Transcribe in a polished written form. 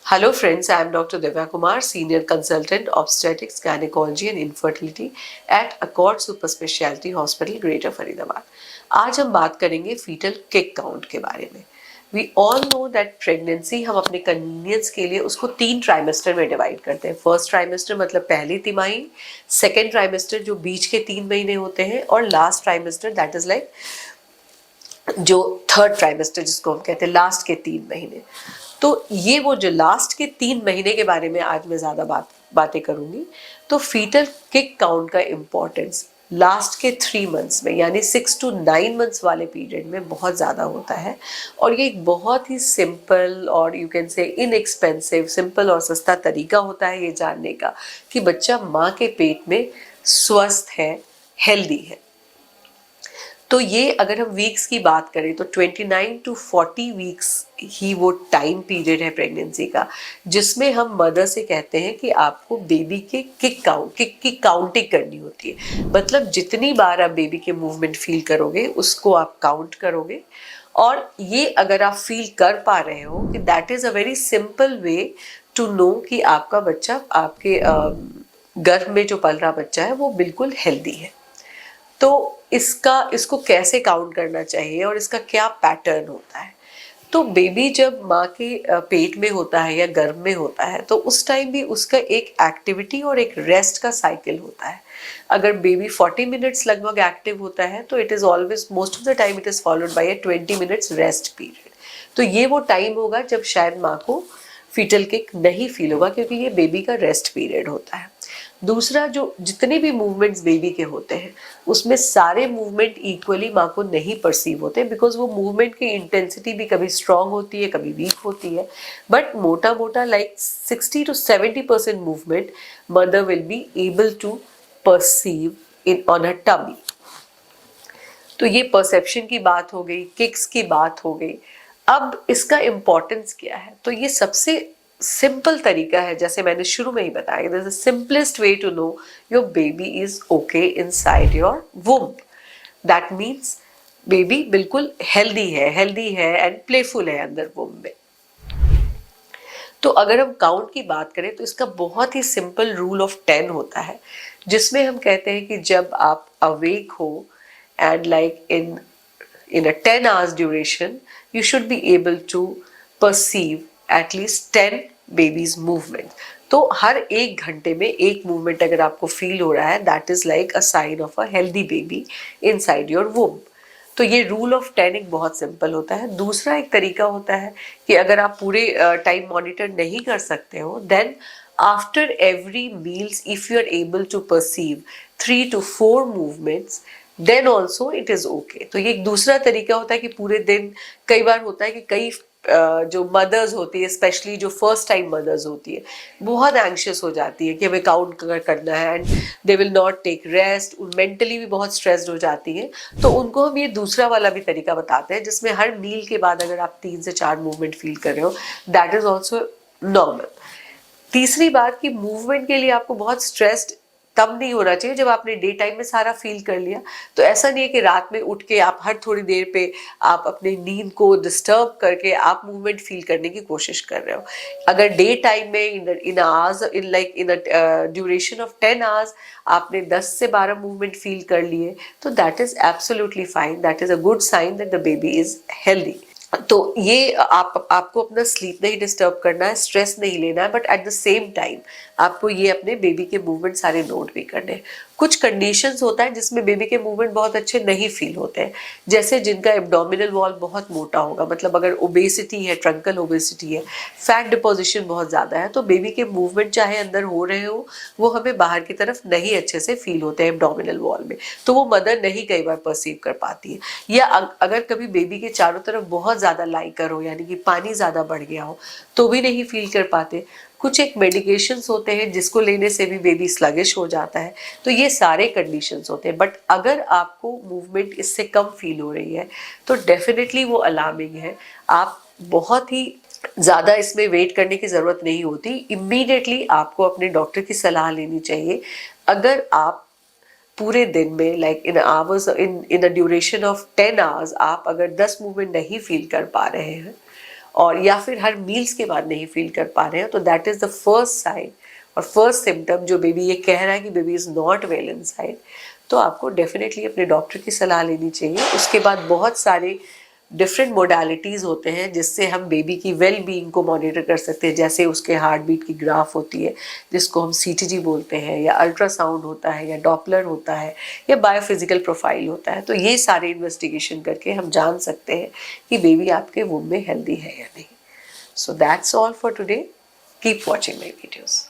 Hello friends, I am Dr. Divya Kumar, Senior Consultant Obstetrics, Gynecology and Infertility at Accord Super Speciality Hospital, Greater Faridabad. आज हम बात करेंगे fetal kick count के बारे में। We all know that pregnancy हम अपने convenience के लिए उसको 3 ट्राइमेस्टर में डिवाइड करते हैं। फर्स्ट ट्राइमेस्टर मतलब पहली तिमाही, सेकेंड ट्राइमेस्टर जो बीच के 3 महीने होते हैं, और last trimester that is like जो थर्ड ट्राइमेस्टर जिसको हम कहते हैं लास्ट के 3 महीने। तो ये वो जो लास्ट के 3 महीने के बारे में आज मैं ज़्यादा बातें करूँगी। तो फीटल किक काउंट का इम्पोर्टेंस लास्ट के 3 मंथ्स में यानी 6 to 9 मंथ्स वाले पीरियड में बहुत ज़्यादा होता है। और ये एक बहुत ही सिंपल और you can say inexpensive, simple और सस्ता तरीका होता है ये जानने का कि बच्चा माँ के पेट में स्वस्थ है, हेल्दी है। तो ये अगर हम वीक्स की बात करें तो 29 to 40 वीक्स ही वो टाइम पीरियड है प्रेगनेंसी का, जिसमें हम मदर से कहते हैं कि आपको बेबी के किक की काउंटिंग करनी होती है। मतलब जितनी बार आप बेबी के मूवमेंट फील करोगे उसको आप काउंट करोगे। और ये अगर आप फील कर पा रहे हो कि that is a very simple way to know कि आपका बच्चा, आपके गर्भ में जो पल रहा बच्चा है वो बिल्कुल हेल्दी है। तो इसको कैसे काउंट करना चाहिए और इसका क्या पैटर्न होता है। तो बेबी जब माँ के पेट में होता है या गर्भ में होता है तो उस टाइम भी उसका एक एक्टिविटी और एक रेस्ट का साइकिल होता है। अगर बेबी 40 मिनट्स लगभग एक्टिव होता है तो it is always most of the time it is followed by a 20 minutes rest period. तो ये वो टाइम होगा जब शायद माँ को फीटल किक नहीं फील होगा, क्योंकि ये बेबी का रेस्ट पीरियड होता है। दूसरा, जो जितने भी मूवमेंट्स बेबी के होते हैं उसमें सारे मूवमेंट इक्वली माँ को नहीं परसीव होते, बिकॉज वो मूवमेंट की इंटेंसिटी भी कभी स्ट्रांग होती है, कभी वीक होती है। बट मोटा मोटा like 60 to 70% movement mother will be able to perceive in on a tummy. तो ये परसेप्शन की बात हो गई, किक्स की बात हो गई। अब इसका इम्पोर्टेंस क्या है? तो ये सबसे सिंपल तरीका है, जैसे मैंने शुरू में ही बताया, this is the simplest way to know your baby is okay inside your womb. That means baby बिल्कुल हेल्दी है एंड प्लेफुल है अंदर वुम्ब में। तो अगर हम काउंट की बात करें तो इसका बहुत ही सिंपल रूल ऑफ 10 होता है, जिसमें हम कहते हैं कि जब आप अवेक हो and like in a 10 hours duration you should be able to perceive at least 10 babies movement। तो हर 1 घंटे में एक मूवमेंट अगर आपको फील हो रहा है that is like a sign of a healthy baby inside your womb. तो ये रूल ऑफ 10 एक बहुत सिंपल होता है। दूसरा एक तरीका होता है कि अगर आप पूरे टाइम मॉनिटर नहीं कर सकते हो, then after every meals if you are able to perceive 3 to 4 movements then also it is okay. तो ये एक दूसरा तरीका होता है कि पूरे दिन, कई बार होता है कि कई जो मदर्स होती है, स्पेशली जो फर्स्ट टाइम मदर्स होती है, बहुत एंशियस हो जाती है कि हमें काउंट करना है and they will not take rest, mentally भी बहुत स्ट्रेस्ड हो जाती है। तो उनको हम ये दूसरा वाला भी तरीका बताते हैं जिसमें हर मील के बाद अगर आप 3 से 4 मूवमेंट फील कर रहे हो, दैट इज ऑल्सो नॉर्मल। तीसरी बात कि मूवमेंट के लिए आपको बहुत स्ट्रेस्ड तब नहीं होना चाहिए जब आपने डे टाइम में सारा फील कर लिया। तो ऐसा नहीं है कि रात में उठ के आप हर थोड़ी देर पे आप अपनी नींद को डिस्टर्ब करके आप मूवमेंट फील करने की कोशिश कर रहे हो। अगर डे टाइम में in hours in duration of 10 hours आपने 10 से 12 मूवमेंट फील कर लिए तो that is absolutely fine, that is a good sign that the baby is healthy. तो ये आपको अपना स्लीप नहीं डिस्टर्ब करना है, स्ट्रेस नहीं लेना है, but at the same time आपको ये अपने बेबी के मूवमेंट सारे नोट भी करने हैं। कुछ कंडीशंस होता है जिसमें बेबी के मूवमेंट बहुत अच्छे नहीं फील होते हैं, जैसे जिनका एब्डोमिनल वॉल बहुत मोटा होगा, मतलब अगर ओबेसिटी है, ट्रंकल ओबेसिटी है, फैट डिपोजिशन बहुत ज़्यादा है, तो बेबी के मूवमेंट चाहे अंदर हो रहे हो वो हमें बाहर की तरफ नहीं अच्छे से फील होते हैं एब्डोमिनल वॉल में, तो वो मदर नहीं कई बार परसीव कर पाती है। या अगर कभी बेबी के चारों तरफ बहुत ज़्यादा लाइकर हो, यानी कि पानी ज़्यादा बढ़ गया हो, तो भी नहीं फील कर पाते। कुछ एक मेडिकेशंस होते हैं जिसको लेने से भी बेबी स्लगिश हो जाता है। तो ये सारे कंडीशंस होते हैं। बट अगर आपको मूवमेंट इससे कम फील हो रही है तो डेफिनेटली वो अलार्मिंग है। आप बहुत ही ज़्यादा इसमें वेट करने की ज़रूरत नहीं होती, इमीडिएटली आपको अपने डॉक्टर की सलाह लेनी चाहिए। अगर आप पूरे दिन में like in hours in in the duration of 10 hours आप अगर 10 मूवमेंट नहीं फील कर पा रहे हैं और या फिर हर मील्स के बाद नहीं फील कर पा रहे हैं, तो that is the first sign और फर्स्ट सिम्टम जो बेबी ये कह रहा है कि baby is not well inside, तो आपको डेफिनेटली अपने डॉक्टर की सलाह लेनी चाहिए। उसके बाद बहुत सारे डिफरेंट मोडालिटीज़ होते हैं जिससे हम बेबी की वेल बीइंग को मॉनिटर कर सकते हैं, जैसे उसके हार्ट बीट की ग्राफ होती है जिसको हम सीटीजी बोलते हैं, या अल्ट्रासाउंड होता है, या डॉपलर होता है, या बायोफिजिकल प्रोफाइल होता है। तो ये सारे इन्वेस्टिगेशन करके हम जान सकते हैं कि बेबी आपके वूम में हेल्दी है या नहीं। So that's all for today. Keep watching my videos.